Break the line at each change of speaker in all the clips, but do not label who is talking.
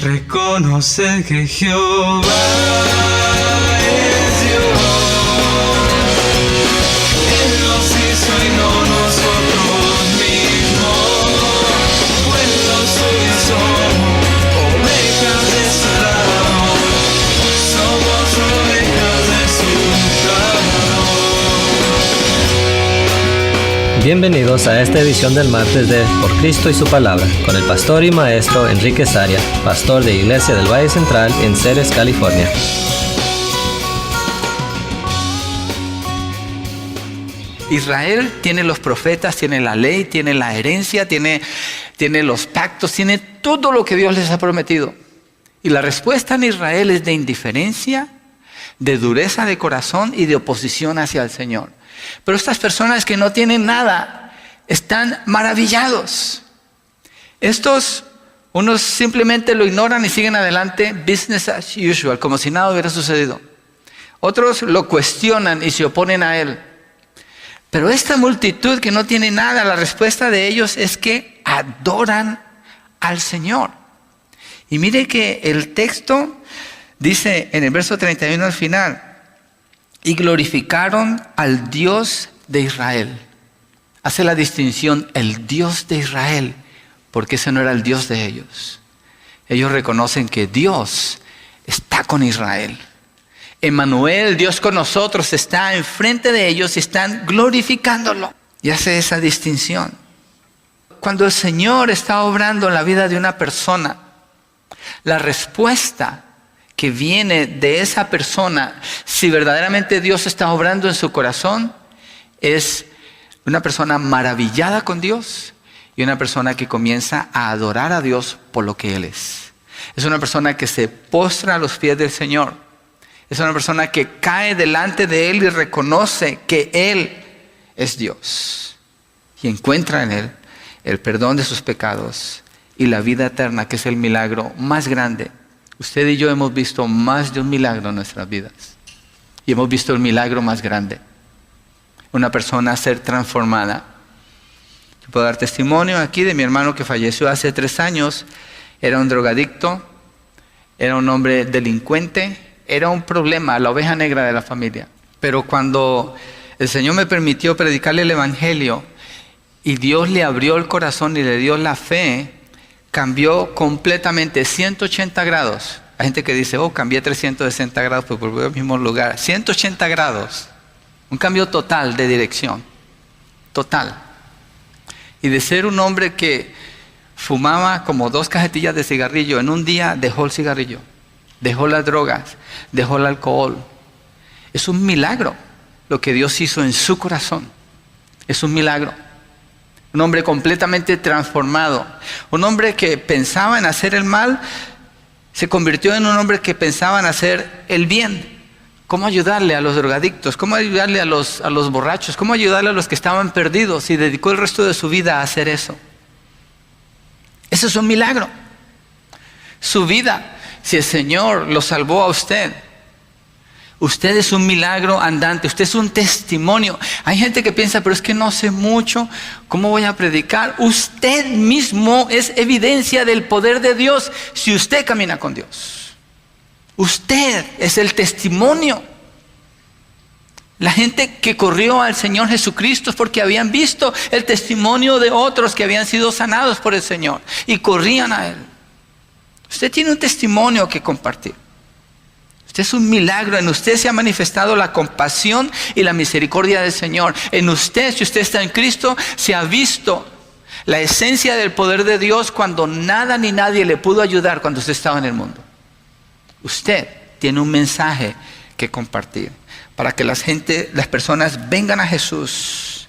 Reconoce que Jehová es Dios. Él nos hizo y no nosotros mismos. Pueblo suyo somos, ovejas de su lado. Somos ovejas de su lado.
Bienvenidos a esta edición del martes de Por Cristo y su Palabra, con el pastor y maestro Enrique Saria, pastor de Iglesia del Valle Central en Ceres, California.
Israel tiene los profetas, tiene la ley, tiene la herencia, tiene los pactos, tiene todo lo que Dios les ha prometido. Y la respuesta en Israel es de indiferencia, de dureza de corazón y de oposición hacia el Señor. Pero estas personas que no tienen nada están maravillados. Estos, unos simplemente lo ignoran y siguen adelante, business as usual, como si nada hubiera sucedido. Otros lo cuestionan y se oponen a él. Pero esta multitud que no tiene nada, la respuesta de ellos es que adoran al Señor. Y mire que el texto dice en el verso 31 al final: y glorificaron al Dios de Israel. Hace la distinción, el Dios de Israel, porque ese no era el Dios de ellos. Ellos reconocen que Dios está con Israel. Emmanuel, Dios con nosotros, está enfrente de ellos y están glorificándolo. Y hace esa distinción. Cuando el Señor está obrando en la vida de una persona, la respuesta que viene de esa persona, si verdaderamente Dios está obrando en su corazón, es una persona maravillada con Dios y una persona que comienza a adorar a Dios por lo que Él es. Es una persona que se postra a los pies del Señor. Es una persona que cae delante de Él y reconoce que Él es Dios. Y encuentra en Él el perdón de sus pecados y la vida eterna, que es el milagro más grande. Usted y yo hemos visto más de un milagro en nuestras vidas. Y hemos visto el milagro más grande. Una persona ser transformada. Yo puedo dar testimonio aquí de mi hermano que falleció hace 3 años. Era un drogadicto, era un hombre delincuente, era un problema, la oveja negra de la familia. Pero cuando el Señor me permitió predicarle el Evangelio y Dios le abrió el corazón y le dio la fe, cambió completamente 180 grados. Hay gente que dice, cambié 360 grados, pues volví al mismo lugar. 180 grados. Un cambio total de dirección. Total. Y de ser un hombre que fumaba como 2 cajetillas de cigarrillo, en un día dejó el cigarrillo, dejó las drogas, dejó el alcohol. Es un milagro lo que Dios hizo en su corazón. Es un milagro. Un hombre completamente transformado. Un hombre que pensaba en hacer el mal, se convirtió en un hombre que pensaba en hacer el bien. ¿Cómo ayudarle a los drogadictos? ¿Cómo ayudarle a los borrachos? ¿Cómo ayudarle a los que estaban perdidos? Y dedicó el resto de su vida a hacer eso. Eso es un milagro. Su vida, si el Señor lo salvó a usted, usted es un milagro andante, usted es un testimonio. Hay gente que piensa, pero es que no sé mucho, ¿cómo voy a predicar? Usted mismo es evidencia del poder de Dios si usted camina con Dios. Usted es el testimonio. La gente que corrió al Señor Jesucristo es porque habían visto el testimonio de otros que habían sido sanados por el Señor y corrían a Él. Usted tiene un testimonio que compartir. Usted es un milagro, en usted se ha manifestado la compasión y la misericordia del Señor. En usted, si usted está en Cristo, se ha visto la esencia del poder de Dios cuando nada ni nadie le pudo ayudar cuando usted estaba en el mundo. Usted tiene un mensaje que compartir para que las personas vengan a Jesús,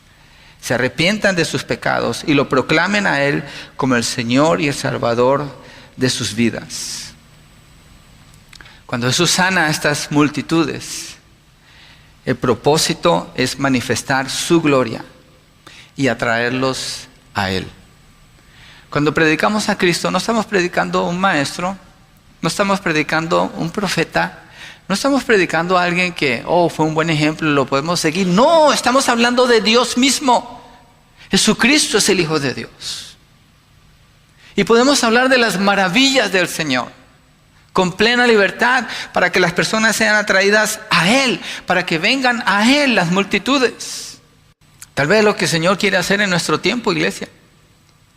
se arrepientan de sus pecados y lo proclamen a Él como el Señor y el Salvador de sus vidas. Cuando Jesús sana a estas multitudes, el propósito es manifestar su gloria y atraerlos a Él. Cuando predicamos a Cristo, no estamos predicando un maestro, no estamos predicando un profeta, no estamos predicando a alguien que, fue un buen ejemplo, lo podemos seguir. No, estamos hablando de Dios mismo. Jesucristo es el Hijo de Dios. Y podemos hablar de las maravillas del Señor. con plena libertad, para que las personas sean atraídas a Él, para que vengan a Él las multitudes. Tal vez lo que el Señor quiere hacer en nuestro tiempo, iglesia.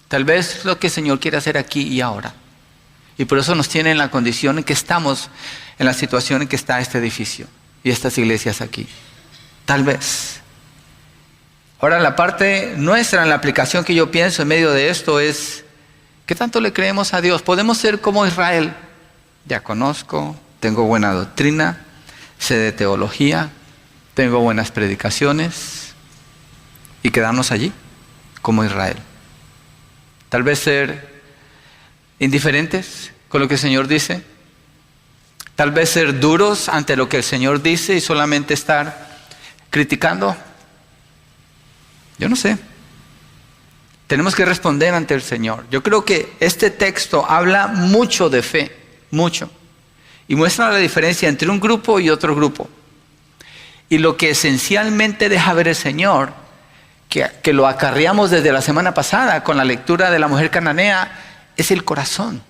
Tal vez lo que el Señor quiere hacer aquí y ahora. Y por eso nos tiene en la condición en que estamos, en la situación en que está este edificio y estas iglesias aquí. Tal vez. Ahora, la parte nuestra, en la aplicación que yo pienso en medio de esto es, ¿qué tanto le creemos a Dios? Podemos ser como Israel. Ya conozco, tengo buena doctrina, sé de teología, tengo buenas predicaciones, y quedarnos allí, como Israel. Tal vez ser indiferentes con lo que el Señor dice. Tal vez ser duros ante lo que el Señor dice y solamente estar criticando. Yo no sé. Tenemos que responder ante el Señor. Yo creo que este texto habla mucho de fe, mucho. Y muestra la diferencia entre un grupo y otro grupo. Y lo que esencialmente deja ver el Señor, que lo acarreamos desde la semana pasada con la lectura de la mujer cananea, es el corazón.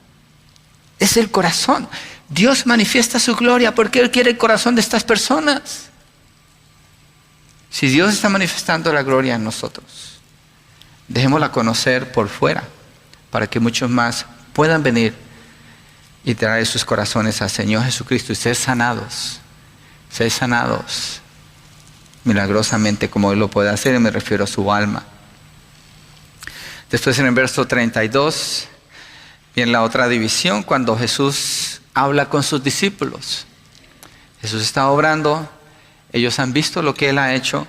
Es el corazón. Dios manifiesta su gloria porque Él quiere el corazón de estas personas. Si Dios está manifestando la gloria en nosotros, dejémosla conocer por fuera, para que muchos más puedan venir y traer sus corazones al Señor Jesucristo y ser sanados milagrosamente como Él lo puede hacer, y me refiero a su alma. Después en el verso 32 viene la otra división, cuando Jesús habla con sus discípulos. Jesús está obrando, ellos han visto lo que Él ha hecho,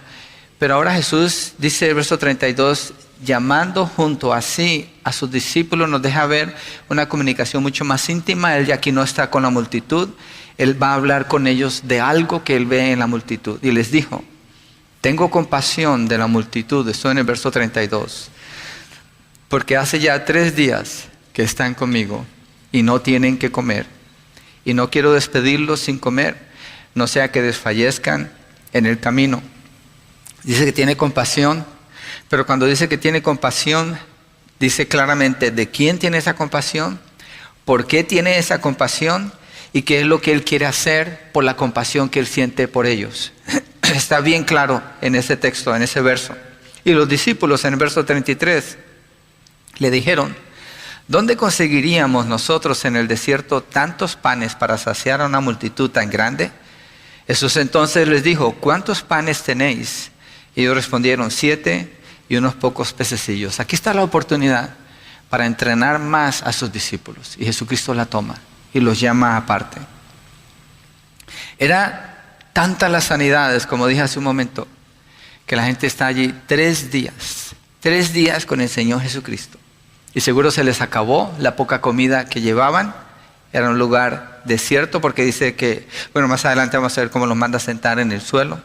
pero ahora Jesús dice el verso 32, llamando junto a sí a sus discípulos, nos deja ver una comunicación mucho más íntima. Él ya aquí no está con la multitud, Él va a hablar con ellos de algo que Él ve en la multitud. Y les dijo, tengo compasión de la multitud, estoy en el verso 32, porque hace ya 3 días que están conmigo y no tienen que comer, y no quiero despedirlos sin comer, no sea que desfallezcan en el camino. Dice que tiene compasión, pero cuando dice que tiene compasión, dice claramente de quién tiene esa compasión, por qué tiene esa compasión y qué es lo que Él quiere hacer por la compasión que Él siente por ellos. Está bien claro en ese texto, en ese verso. Y los discípulos en el verso 33 le dijeron, ¿dónde conseguiríamos nosotros en el desierto tantos panes para saciar a una multitud tan grande? Jesús entonces les dijo, ¿cuántos panes tenéis? Y ellos respondieron, 7 y unos pocos pececillos. Aquí está la oportunidad para entrenar más a sus discípulos. Y Jesucristo la toma y los llama aparte. Era tantas las sanidades, como dije hace un momento, que la gente está allí 3 días. 3 días con el Señor Jesucristo. Y seguro se les acabó la poca comida que llevaban. Era un lugar desierto porque dice que, bueno, más adelante vamos a ver cómo los manda a sentar en el suelo.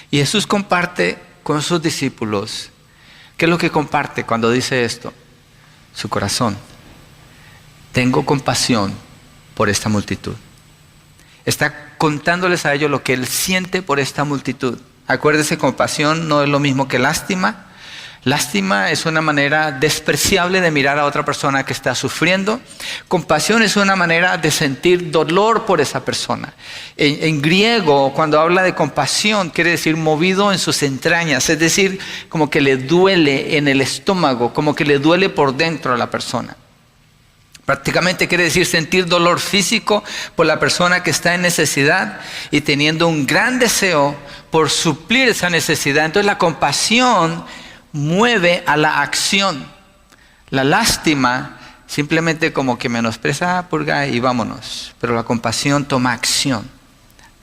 Y Jesús comparte con sus discípulos. ¿Qué es lo que comparte cuando dice esto? Su corazón. Tengo compasión por esta multitud. Está contándoles a ellos lo que Él siente por esta multitud. Acuérdense, compasión no es lo mismo que lástima. Lástima es una manera despreciable de mirar a otra persona que está sufriendo. Compasión es una manera de sentir dolor por esa persona. En griego, cuando habla de compasión, quiere decir movido en sus entrañas. Es decir, como que le duele en el estómago, como que le duele por dentro a la persona. Prácticamente quiere decir sentir dolor físico por la persona que está en necesidad y teniendo un gran deseo por suplir esa necesidad. Entonces la compasión mueve a la acción. La lástima simplemente como que menosprecia, purga y vámonos. Pero la compasión toma acción.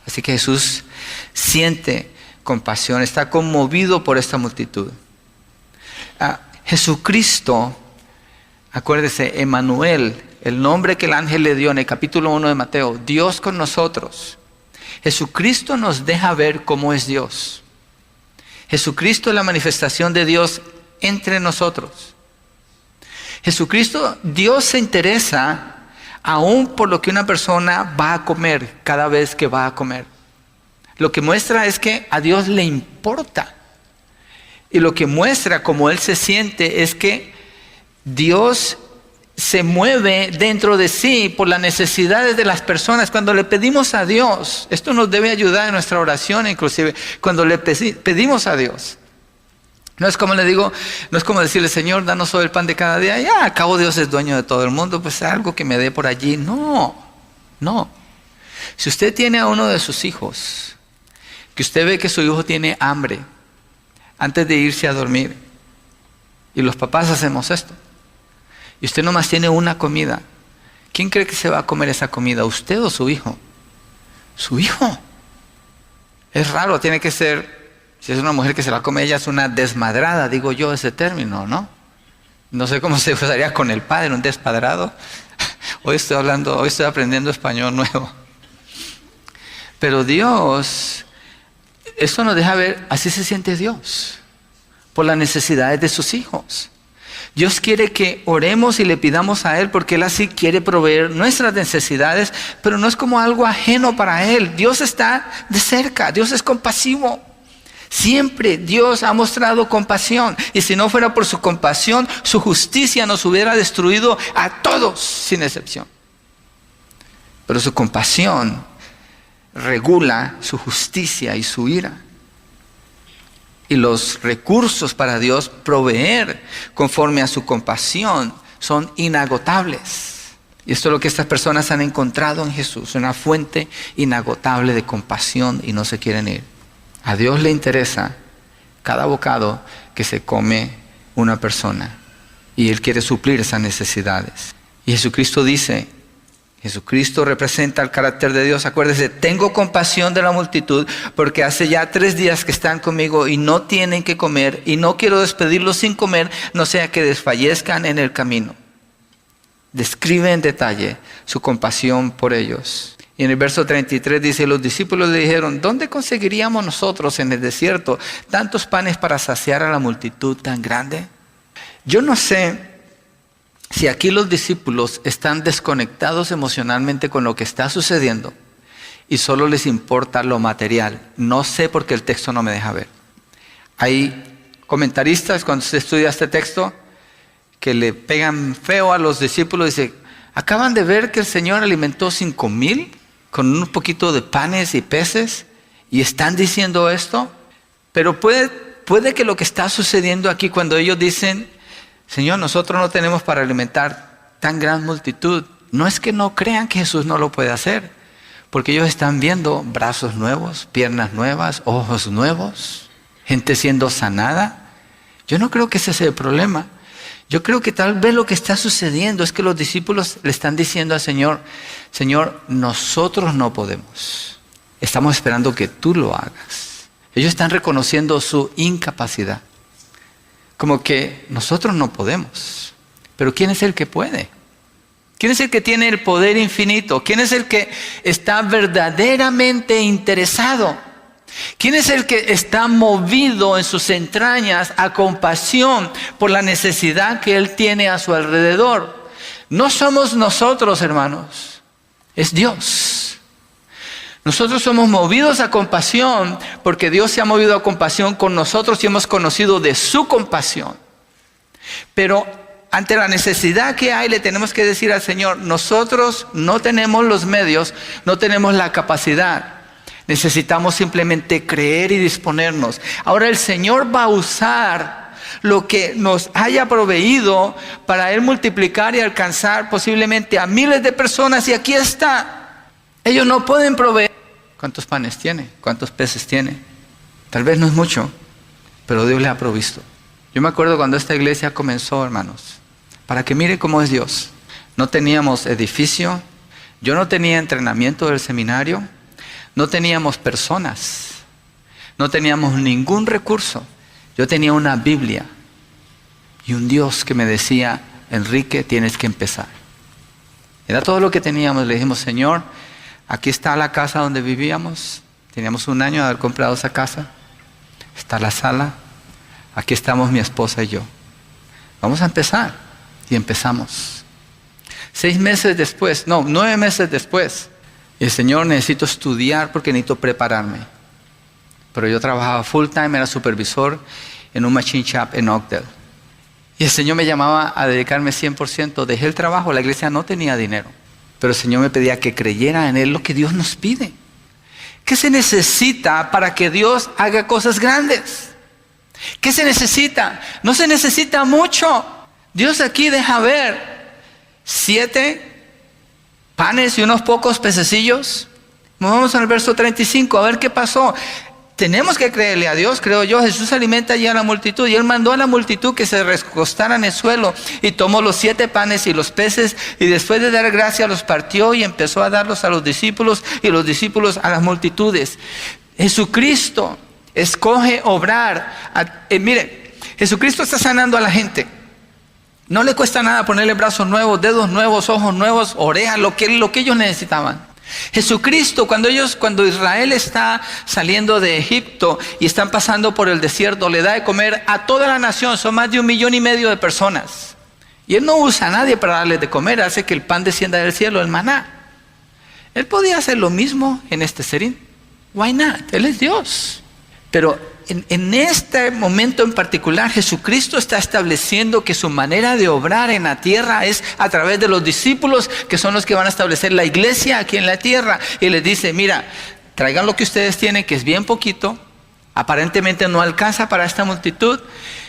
Así que Jesús siente compasión, está conmovido por esta multitud. Jesucristo, acuérdese, Emmanuel, el nombre que el ángel le dio en el capítulo 1 de Mateo, Dios con nosotros. Jesucristo nos deja ver cómo es Dios. Jesucristo es la manifestación de Dios entre nosotros. Jesucristo, Dios se interesa aún por lo que una persona va a comer cada vez que va a comer. Lo que muestra es que a Dios le importa. Y lo que muestra cómo Él se siente es que Dios se mueve dentro de sí por las necesidades de las personas. Cuando le pedimos a Dios, esto nos debe ayudar en nuestra oración, inclusive cuando le pedimos a Dios. No es como le digo, no es como decirle, Señor, danos hoy el pan de cada día. Ya, al cabo Dios es dueño de todo el mundo, pues algo que me dé por allí. No. Si usted tiene a uno de sus hijos, que usted ve que su hijo tiene hambre antes de irse a dormir, y los papás hacemos esto, y usted nomás tiene una comida, ¿quién cree que se va a comer esa comida? ¿Usted o su hijo? Su hijo. Es raro, tiene que ser, si es una mujer que se la come, ella es una desmadrada, digo yo ese término, ¿no? No sé cómo se usaría con el padre, un despadrado. Hoy estoy aprendiendo español nuevo. Pero Dios, eso nos deja ver, así se siente Dios, por las necesidades de sus hijos. Dios quiere que oremos y le pidamos a Él, porque Él así quiere proveer nuestras necesidades, pero no es como algo ajeno para Él. Dios está de cerca, Dios es compasivo. Siempre Dios ha mostrado compasión, y si no fuera por su compasión, su justicia nos hubiera destruido a todos sin excepción. Pero su compasión regula su justicia y su ira. Y los recursos para Dios proveer conforme a su compasión son inagotables. Y esto es lo que estas personas han encontrado en Jesús, una fuente inagotable de compasión, y no se quieren ir. A Dios le interesa cada bocado que se come una persona, y Él quiere suplir esas necesidades. Y Jesucristo dice, Jesucristo representa el carácter de Dios. Acuérdese, tengo compasión de la multitud, porque hace ya 3 días que están conmigo y no tienen que comer, y no quiero despedirlos sin comer, no sea que desfallezcan en el camino. Describe en detalle su compasión por ellos. Y en el verso 33 dice, los discípulos le dijeron, ¿dónde conseguiríamos nosotros en el desierto tantos panes para saciar a la multitud tan grande? Yo no sé si aquí los discípulos están desconectados emocionalmente con lo que está sucediendo y solo les importa lo material. No sé, porque el texto no me deja ver. Hay comentaristas, cuando se estudia este texto, que le pegan feo a los discípulos y dicen, acaban de ver que el Señor alimentó 5,000 con un poquito de panes y peces, y están diciendo esto. Pero puede que lo que está sucediendo aquí, cuando ellos dicen, Señor, nosotros no tenemos para alimentar tan gran multitud, no es que no crean que Jesús no lo puede hacer, porque ellos están viendo brazos nuevos, piernas nuevas, ojos nuevos, gente siendo sanada. Yo no creo que ese sea el problema. Yo creo que tal vez lo que está sucediendo es que los discípulos le están diciendo al Señor, Señor, nosotros no podemos. Estamos esperando que tú lo hagas. Ellos están reconociendo su incapacidad. Como que nosotros no podemos. Pero ¿quién es el que puede? ¿Quién es el que tiene el poder infinito? ¿Quién es el que está verdaderamente interesado? ¿Quién es el que está movido en sus entrañas a compasión por la necesidad que Él tiene a su alrededor? No somos nosotros, hermanos, es Dios. Nosotros somos movidos a compasión porque Dios se ha movido a compasión con nosotros y hemos conocido de su compasión. Pero ante la necesidad que hay, le tenemos que decir al Señor, nosotros no tenemos los medios, no tenemos la capacidad. Necesitamos simplemente creer y disponernos. Ahora el Señor va a usar lo que nos haya proveído para Él multiplicar y alcanzar posiblemente a miles de personas. Y aquí está. Ellos no pueden proveer. ¿Cuántos panes tiene? ¿Cuántos peces tiene? Tal vez no es mucho, pero Dios le ha provisto. Yo me acuerdo cuando esta iglesia comenzó, hermanos, para que mire cómo es Dios. No teníamos edificio, yo no tenía entrenamiento del seminario, no teníamos personas, no teníamos ningún recurso. Yo tenía una Biblia y un Dios que me decía, Enrique, tienes que empezar. Era todo lo que teníamos. Le dijimos, Señor, aquí está la casa donde vivíamos. Teníamos 1 año de haber comprado esa casa. Está la sala. Aquí estamos mi esposa y yo. Vamos a empezar. Y empezamos. 9 meses después. Y el Señor, necesito estudiar porque necesito prepararme. Pero yo trabajaba full time, era supervisor en un machine shop en Oakdale. Y el Señor me llamaba a dedicarme 100%. Dejé el trabajo, la iglesia no tenía dinero. Pero el Señor me pedía que creyera en Él, lo que Dios nos pide. ¿Qué se necesita para que Dios haga cosas grandes? ¿Qué se necesita? No se necesita mucho. Dios aquí deja ver 7 panes y unos pocos pececillos. Vamos al verso 35, a ver qué pasó. Tenemos que creerle a Dios, creo yo. Jesús alimenta allí a la multitud y Él mandó a la multitud que se recostaran en el suelo y tomó los 7 panes y los peces y después de dar gracia los partió y empezó a darlos a los discípulos y los discípulos a las multitudes. Jesucristo escoge obrar. Mire, Jesucristo está sanando a la gente. No le cuesta nada ponerle brazos nuevos, dedos nuevos, ojos nuevos, orejas, lo que ellos necesitaban. Jesucristo, cuando Israel está saliendo de Egipto y están pasando por el desierto, le da de comer a toda la nación, son más de 1,5 millones de personas. Y Él no usa a nadie para darles de comer, hace que el pan descienda del cielo, el maná. Él podía hacer lo mismo en este serín. Why not? Él es Dios. Pero en este momento en particular, Jesucristo está estableciendo que su manera de obrar en la tierra es a través de los discípulos, que son los que van a establecer la iglesia aquí en la tierra. Y les dice, mira, traigan lo que ustedes tienen, que es bien poquito, aparentemente no alcanza para esta multitud.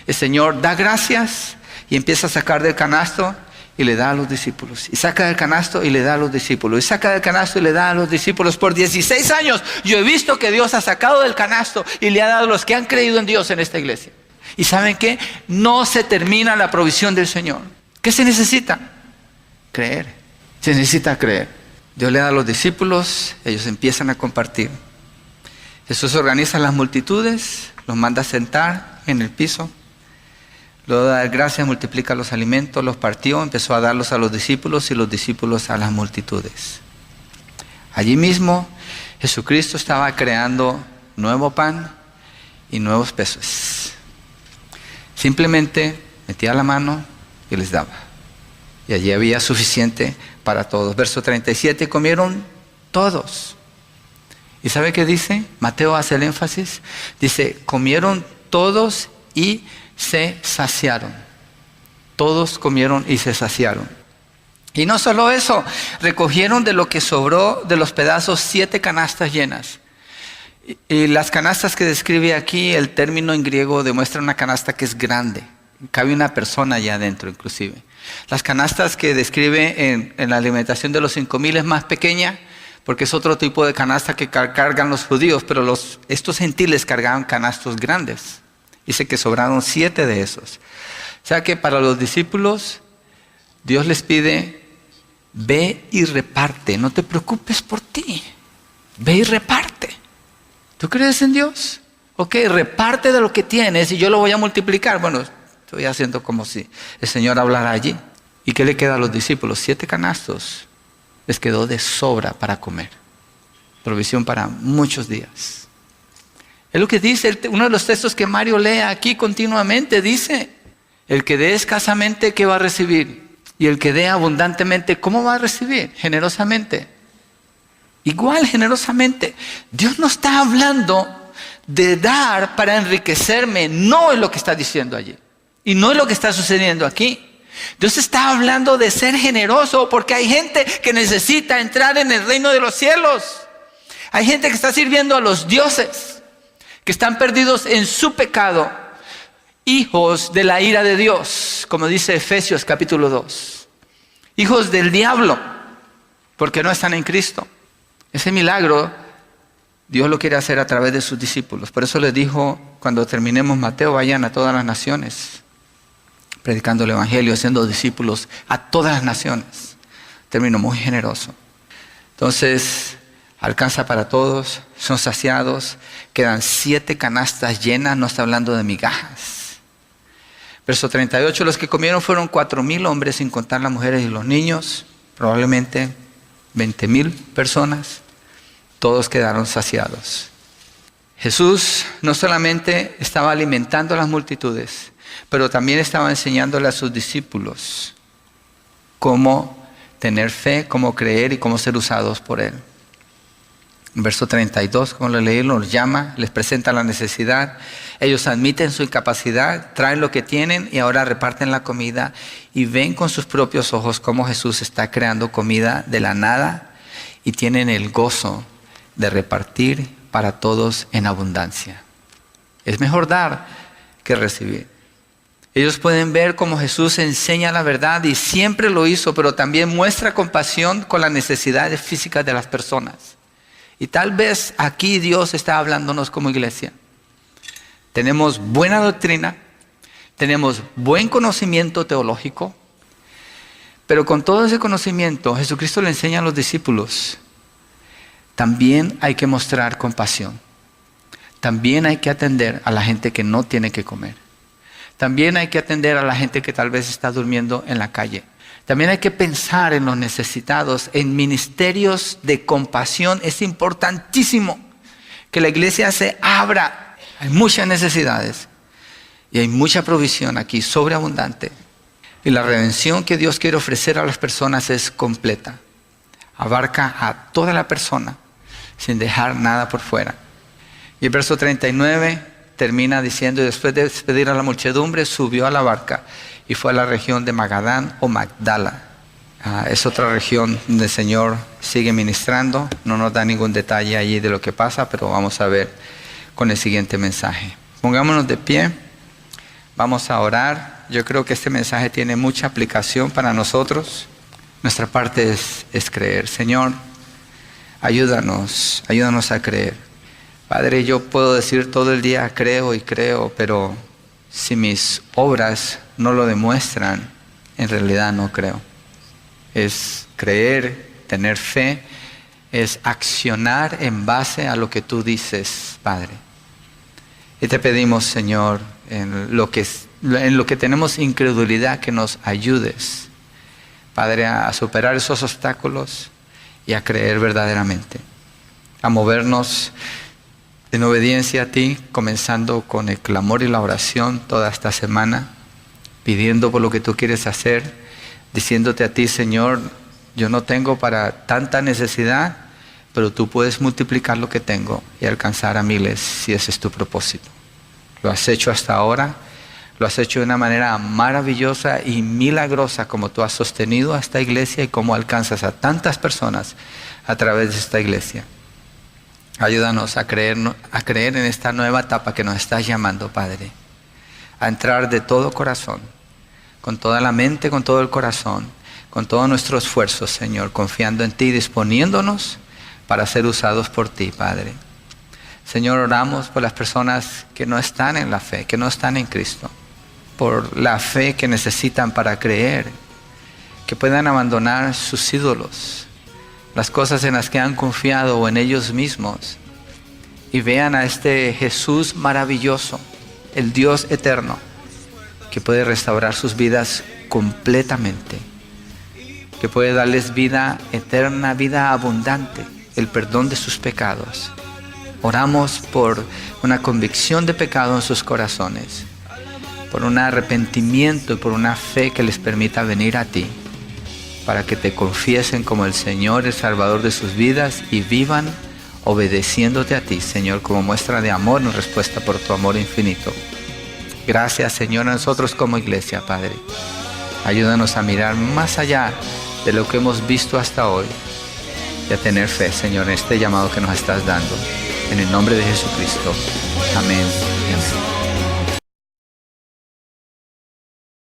El Señor da gracias y empieza a sacar del canasto y le da a los discípulos. Y saca del canasto y le da a los discípulos. Y saca del canasto y le da a los discípulos. Por 16 años yo he visto que Dios ha sacado del canasto y le ha dado a los que han creído en Dios en esta iglesia. ¿Y saben qué? No se termina la provisión del Señor. ¿Qué se necesita? Creer. Se necesita creer. Dios le da a los discípulos, ellos empiezan a compartir. Jesús organiza las multitudes, los manda a sentar en el piso. Luego de dar gracias, multiplica los alimentos, los partió, empezó a darlos a los discípulos y los discípulos a las multitudes. Allí mismo Jesucristo estaba creando nuevo pan y nuevos peces. Simplemente metía la mano y les daba. Y allí había suficiente para todos. Verso 37, comieron todos. ¿Y sabe qué dice? Mateo hace el énfasis. Dice, comieron todos y se saciaron. Todos comieron y se saciaron. Y no solo eso, recogieron de lo que sobró de los pedazos 7 canastas llenas. Y las canastas que describe aquí, el término en griego demuestra una canasta que es grande. Cabe una persona allá adentro inclusive. Las canastas que describe en la alimentación de los 5,000 es más pequeña, porque es otro tipo de canasta que cargan los judíos, pero estos gentiles cargaban canastos grandes. Dice que sobraron 7 de esos. O sea que para los discípulos, Dios les pide, ve y reparte. No te preocupes por ti. Ve y reparte. ¿Tú crees en Dios? Ok, reparte de lo que tienes y yo lo voy a multiplicar. Bueno, estoy haciendo como si el Señor hablara allí. ¿Y qué le queda a los discípulos? 7 canastos. Les quedó de sobra para comer. Provisión para muchos días. Es lo que dice uno de los textos que Mario lee aquí continuamente. Dice, el que dé escasamente, ¿qué va a recibir? Y el que dé abundantemente, ¿cómo va a recibir? Generosamente. Igual generosamente. Dios no está hablando de dar para enriquecerme. No es lo que está diciendo allí. Y no es lo que está sucediendo aquí. Dios está hablando de ser generoso porque hay gente que necesita entrar en el reino de los cielos. Hay gente que está sirviendo a los dioses, que están perdidos en su pecado, hijos de la ira de Dios, como dice Efesios capítulo 2. Hijos del diablo, porque no están en Cristo. Ese milagro Dios lo quiere hacer a través de sus discípulos. Por eso les dijo, cuando terminemos Mateo, vayan a todas las naciones, predicando el evangelio, haciendo discípulos a todas las naciones. Término muy generoso. Entonces, alcanza para todos, son saciados, quedan 7 canastas llenas, no está hablando de migajas. Verso 38, los que comieron fueron 4,000 hombres, sin contar las mujeres y los niños, probablemente 20,000 personas, todos quedaron saciados. Jesús no solamente estaba alimentando a las multitudes, pero también estaba enseñándole a sus discípulos cómo tener fe, cómo creer y cómo ser usados por Él. En verso 32, como lo leí, los llama, les presenta la necesidad. Ellos admiten su incapacidad, traen lo que tienen y ahora reparten la comida y ven con sus propios ojos cómo Jesús está creando comida de la nada y tienen el gozo de repartir para todos en abundancia. Es mejor dar que recibir. Ellos pueden ver cómo Jesús enseña la verdad y siempre lo hizo, pero también muestra compasión con las necesidades físicas de las personas. Y tal vez aquí Dios está hablándonos como iglesia. Tenemos buena doctrina, tenemos buen conocimiento teológico, pero con todo ese conocimiento Jesucristo le enseña a los discípulos. También hay que mostrar compasión. También hay que atender a la gente que no tiene que comer. También hay que atender a la gente que tal vez está durmiendo en la calle. También hay que pensar en los necesitados, en ministerios de compasión. Es importantísimo que la iglesia se abra. Hay muchas necesidades y hay mucha provisión aquí, sobreabundante. Y la redención que Dios quiere ofrecer a las personas es completa. Abarca a toda la persona sin dejar nada por fuera. Y el verso 39 termina diciendo, y después de despedir a la muchedumbre, subió a la barca y fue a la región de Magadán o Magdala. Es otra región donde el Señor sigue ministrando. No nos da ningún detalle allí de lo que pasa, pero vamos a ver con el siguiente mensaje. Pongámonos de pie, vamos a orar. Yo creo que este mensaje tiene mucha aplicación para nosotros. Nuestra parte es creer. Señor, ayúdanos a creer. Padre, yo puedo decir todo el día creo y creo, pero si mis obras no lo demuestran, en realidad no creo. Es creer, tener fe, es accionar en base a lo que tú dices, Padre. Y te pedimos, Señor, en lo que tenemos incredulidad, que nos ayudes, Padre, a superar esos obstáculos y a creer verdaderamente, a movernos en obediencia a ti, comenzando con el clamor y la oración toda esta semana, pidiendo por lo que tú quieres hacer, diciéndote a ti, Señor, yo no tengo para tanta necesidad, pero tú puedes multiplicar lo que tengo y alcanzar a miles si ese es tu propósito. Lo has hecho hasta ahora, lo has hecho de una manera maravillosa y milagrosa, como tú has sostenido a esta iglesia y cómo alcanzas a tantas personas a través de esta iglesia. Ayúdanos a creer en esta nueva etapa que nos estás llamando, Padre. A entrar de todo corazón, con toda la mente, con todo el corazón, con todo nuestro esfuerzo, Señor, confiando en ti, disponiéndonos para ser usados por ti, Padre. Señor, oramos por las personas que no están en la fe, que no están en Cristo, por la fe que necesitan para creer, que puedan abandonar sus ídolos, las cosas en las que han confiado o en ellos mismos, y vean a este Jesús maravilloso, el Dios eterno, que puede restaurar sus vidas completamente, que puede darles vida eterna, vida abundante, el perdón de sus pecados. Oramos por una convicción de pecado en sus corazones, por un arrepentimiento y por una fe que les permita venir a ti, para que te confiesen como el Señor, el Salvador de sus vidas, y vivan obedeciéndote a ti, Señor, como muestra de amor en respuesta por tu amor infinito. Gracias, Señor, a nosotros como iglesia, Padre. Ayúdanos a mirar más allá de lo que hemos visto hasta hoy y a tener fe, Señor, en este llamado que nos estás dando. En el nombre de Jesucristo. Amén y amén.